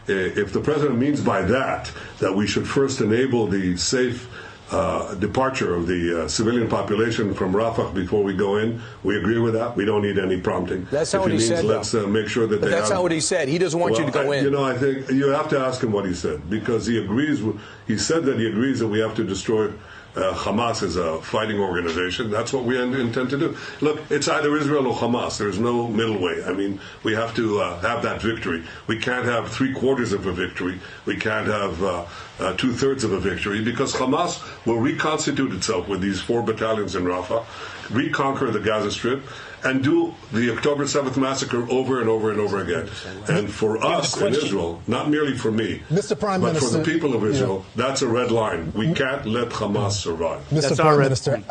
if the president means by that we should first enable the safe departure of the civilian population from Rafah before we go in, we agree with that. We don't need any prompting. That's not what he said. Let's make sure that that's not what he said. He doesn't want you to go in. You know, I think you have to ask him what he said, because he agrees. He said that he agrees that we have to destroy Hamas as a fighting organization. That's what we intend to do. Look, it's either Israel or Hamas. There's no middle way. I mean, we have to have that victory. We can't have 3/4 of a victory. We can't have 2/3 of a victory, because Hamas will reconstitute itself with these 4 battalions in Rafah, reconquer the Gaza Strip, and do the October 7th massacre over and over and over again. And for us in Israel, not merely for me, Mr. Prime but Minister, for the people of Israel, that's a red line. We can't let Hamas survive. Mr. Prime Minister,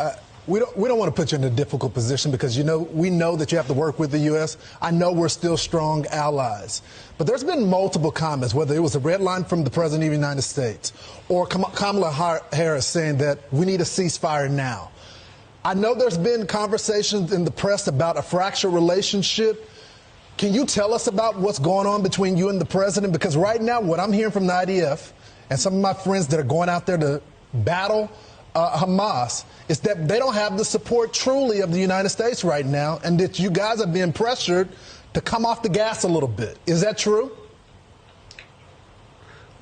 we don't want to put you in a difficult position, because we know that you have to work with the U.S. I know we're still strong allies. But there's been multiple comments, whether it was a red line from the President of the United States or Kamala Harris saying that we need a ceasefire now. I know there's been conversations in the press about a fractured relationship. Can you tell us about what's going on between you and the president? Because right now, what I'm hearing from the IDF and some of my friends that are going out there to battle Hamas is that they don't have the support truly of the United States right now, and that you guys are being pressured to come off the gas a little bit. Is that true?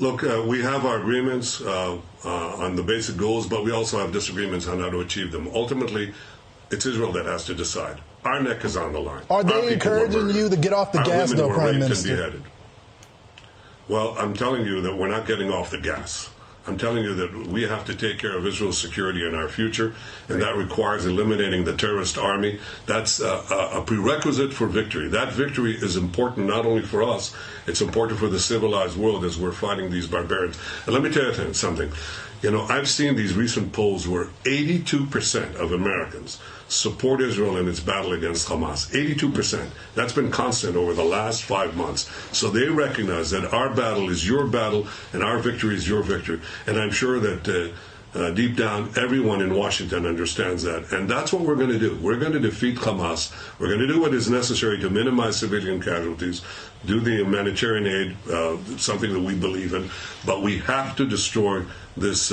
Look, we have our agreements on the basic goals, but we also have disagreements on how to achieve them. Ultimately, it's Israel that has to decide. Our neck is on the line. Are they encouraging you to get off the gas, though, Prime Minister? Well, I'm telling you that we're not getting off the gas. I'm telling you that we have to take care of Israel's security and our future, and that requires eliminating the terrorist army. That's a prerequisite for victory. That victory is important not only for us, it's important for the civilized world as we're fighting these barbarians. And let me tell you something. You know, I've seen these recent polls where 82% of Americans support Israel in its battle against Hamas. 82%. That's been constant over the last 5 months. So they recognize that our battle is your battle and our victory is your victory. And I'm sure that deep down, everyone in Washington understands that. And that's what we're going to do. We're going to defeat Hamas. We're going to do what is necessary to minimize civilian casualties, do the humanitarian aid, something that we believe in. But we have to destroy this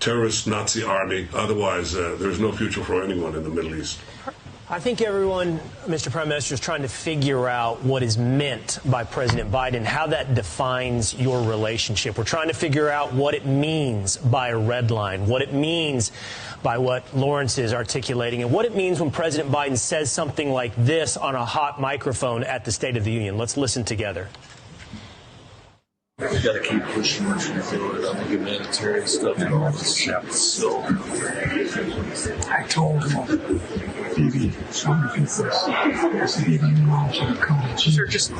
terrorist Nazi army. Otherwise, there's no future for anyone in the Middle East. I think everyone, Mr. Prime Minister, is trying to figure out what is meant by President Biden, how that defines your relationship. We're trying to figure out what it means by a red line, what it means by what Lawrence is articulating, and what it means when President Biden says something like this on a hot microphone at the State of the Union. Let's listen together. We got to keep pushing what you're doing on the humanitarian stuff and all this shit. So I told him, maybe some people, maybe you should come to Jesus.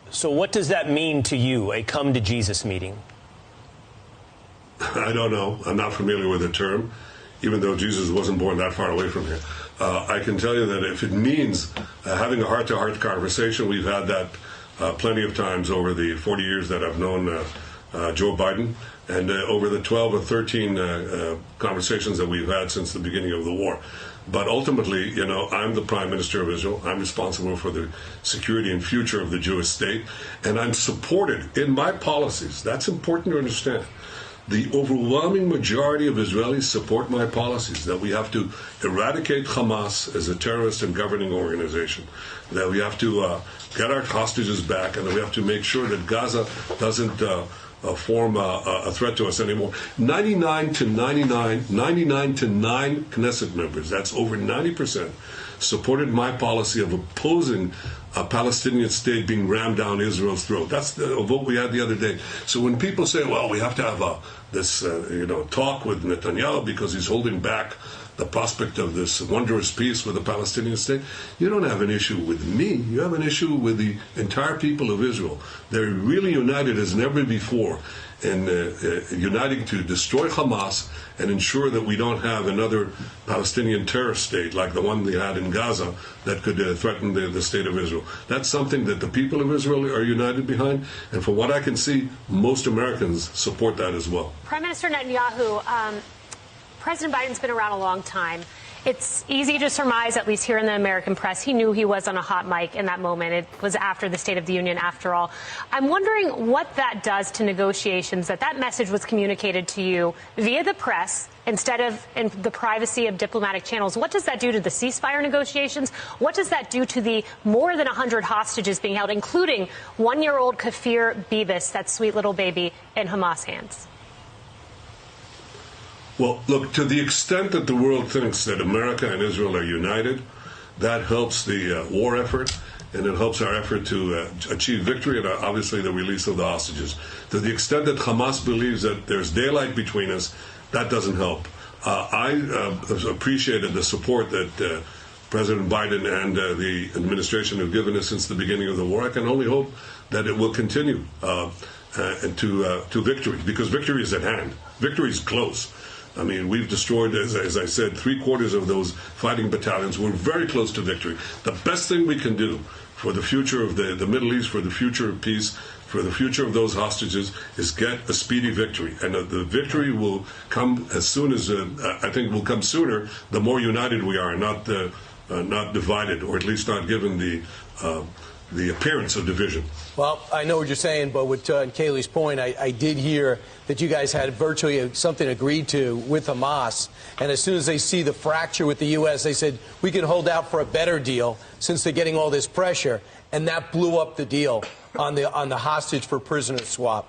So what does that mean to you, a come to Jesus meeting? I don't know. I'm not familiar with the term, even though Jesus wasn't born that far away from here. I can tell you that if it means having a heart-to-heart conversation, we've had that plenty of times over the 40 years that I've known Joe Biden, and over the 12 or 13 conversations that we've had since the beginning of the war. But ultimately, you know, I'm the Prime Minister of Israel. I'm responsible for the security and future of the Jewish state, and I'm supported in my policies. That's important to understand. The overwhelming majority of Israelis support my policies, that we have to eradicate Hamas as a terrorist and governing organization, that we have to get our hostages back, and that we have to make sure that Gaza doesn't form a threat to us anymore. 99 to 9 Knesset members, that's over 90%, supported my policy of opposing a Palestinian state being rammed down Israel's throat. That's the vote we had the other day. So when people say, well, we have to have this talk with Netanyahu because he's holding back the prospect of this wondrous peace with the Palestinian state, you don't have an issue with me. You have an issue with the entire people of Israel. They're really united as never before in uniting to destroy Hamas and ensure that we don't have another Palestinian terrorist state like the one they had in Gaza that could threaten the state of Israel. That's something that the people of Israel are united behind, and from what I can see, most Americans support that as well. Prime Minister Netanyahu, President Biden's been around a long time, It's easy to surmise, at least here in the American press, he knew he was on a hot mic in that moment. It was after the State of the Union, after all. I'm wondering what that does to negotiations, that message was communicated to you via the press instead of in the privacy of diplomatic channels. What does that do to the ceasefire negotiations? What does that do to the more than 100 hostages being held, including one-year-old Kafir Bibas, that sweet little baby, in Hamas hands? Well, look, to the extent that the world thinks that America and Israel are united, that helps the war effort, and it helps our effort to achieve victory and obviously the release of the hostages. To the extent that Hamas believes that there's daylight between us, that doesn't help. I appreciated the support that President Biden and the administration have given us since the beginning of the war. I can only hope that it will continue to victory, because victory is at hand. Victory is close. I mean, we've destroyed, as I said, 3/4 of those fighting battalions. We're very close to victory. The best thing we can do for the future of the Middle East, for the future of peace, for the future of those hostages, is get a speedy victory. And the victory will come as soon as, I think will come sooner, the more united we are, not divided, or at least not given the appearance of division. Well, I know what you're saying, but with Kayleigh's point, I did hear that you guys had virtually something agreed to with Hamas, and as soon as they see the fracture with the U.S., they said, we can hold out for a better deal since they're getting all this pressure, and that blew up the deal on the hostage for prisoner swap.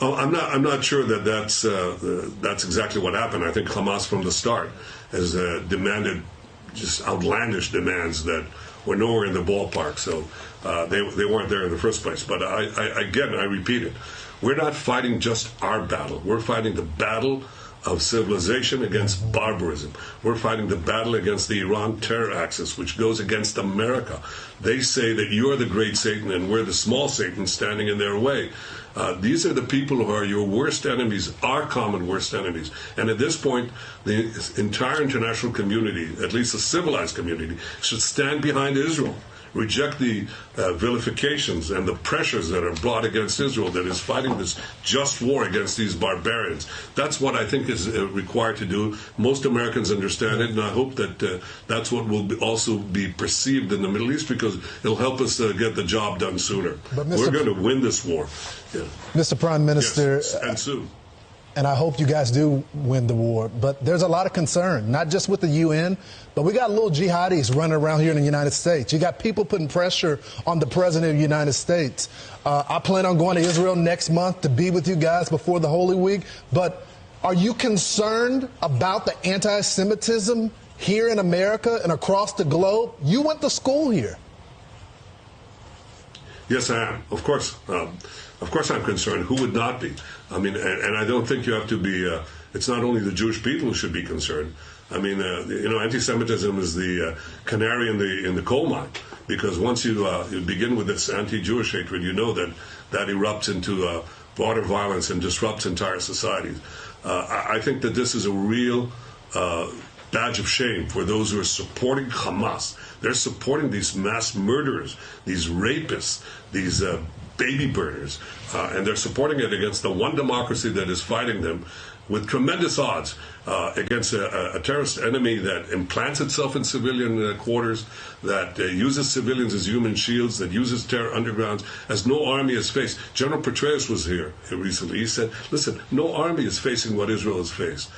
Oh, I'm not sure that that's exactly what happened. I think Hamas from the start has demanded just outlandish demands that were nowhere in the ballpark, so they weren't there in the first place. But I repeat it, we're not fighting just our battle. We're fighting the battle of civilization against barbarism. We're fighting the battle against the Iran terror axis, which goes against America. They say that you're the great Satan and we're the small Satan standing in their way. These are the people who are your worst enemies, our common worst enemies. And at this point, the entire international community, at least the civilized community, should stand behind Israel, reject the vilifications and the pressures that are brought against Israel that is fighting this just war against these barbarians. That's what I think is required to do. Most Americans understand it, and I hope that that's what will also be perceived in the Middle East, because it'll help us get the job done sooner. We're going to win this war. Yeah. Mr. Prime Minister, yes, and soon. And I hope you guys do win the war. But there's a lot of concern, not just with the UN, but we got little jihadis running around here in the United States. You got people putting pressure on the President of the United States. I plan on going to Israel next month to be with you guys before the Holy Week. But are you concerned about the anti-Semitism here in America and across the globe? You went to school here. Yes, I am. Of course I'm concerned. Who would not be? I mean, and I don't think you have to be, it's not only the Jewish people who should be concerned. I mean, anti-Semitism is the canary in the coal mine, because once you begin with this anti-Jewish hatred, you know that erupts into broader violence and disrupts entire societies. I think that this is a real badge of shame for those who are supporting Hamas. They're supporting these mass murderers, these rapists, these baby burners, and they're supporting it against the one democracy that is fighting them with tremendous odds against a terrorist enemy that implants itself in civilian quarters, that uses civilians as human shields, that uses terror undergrounds, as no army has faced. General Petraeus was here recently. He said, listen, no army is facing what Israel has faced.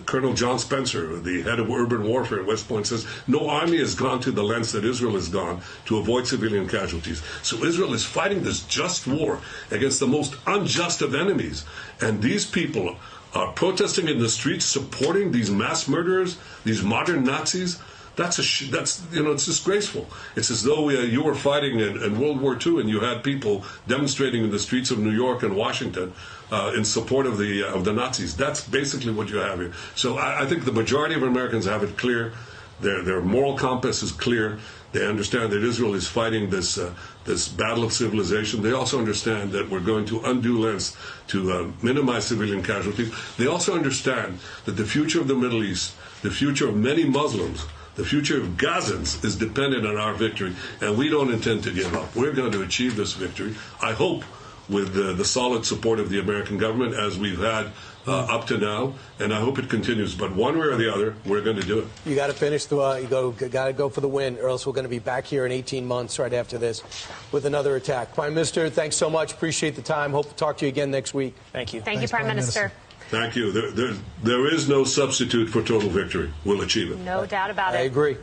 Colonel John Spencer, the head of urban warfare at West Point, says no army has gone to the lengths that Israel has gone to avoid civilian casualties. So Israel is fighting this just war against the most unjust of enemies. And these people are protesting in the streets, supporting these mass murderers, these modern Nazis. That's it's disgraceful. It's as though you were fighting in World War II and you had people demonstrating in the streets of New York and Washington in support of the Nazis. That's basically what you have here. So I think the majority of Americans have it clear. Their moral compass is clear. They understand that Israel is fighting this battle of civilization. They also understand that we're going to undue lengths to minimize civilian casualties. They also understand that the future of the Middle East, the future of many Muslims, the future of Gazans is dependent on our victory, and we don't intend to give up. We're going to achieve this victory. I hope with the solid support of the American government as we've had up to now, and I hope it continues. But one way or the other, we're going to do it. You got to finish the. Got to go for the win, or else we're going to be back here in 18 months right after this with another attack. Prime Minister, thanks so much. Appreciate the time. Hope to talk to you again next week. Thank you. Thank you, Prime Minister. Thank you. There is no substitute for total victory. We'll achieve it. No doubt about it. I agree.